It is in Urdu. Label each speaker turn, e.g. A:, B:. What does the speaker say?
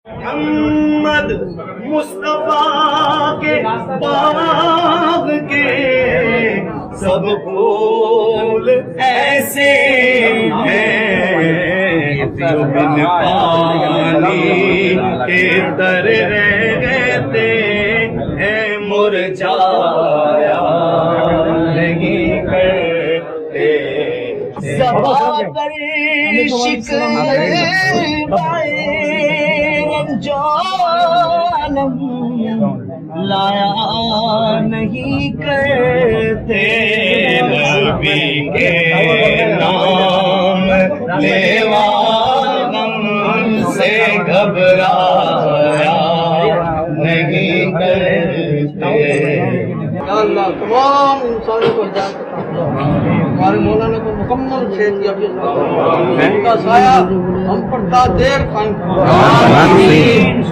A: محمد مصطفیٰ کے باغ کے سب پھول ایسے ہیں جو بن پانی کے تر رہتے ہیں، مرجھایا نہیں کرتے۔ زباں پر جانم لایا نہیں کرتے، نبی کے نام لیوا غم سے گھبرایا نہیں کرتے۔
B: یا اللہ تمام انسانوں کو ہدایت عطا فرما۔ ہمارے مولانا کو مکمل صحت کی عافیت عطا فرما، ان کا سایہ ہم پر تا دیر قائم فرما۔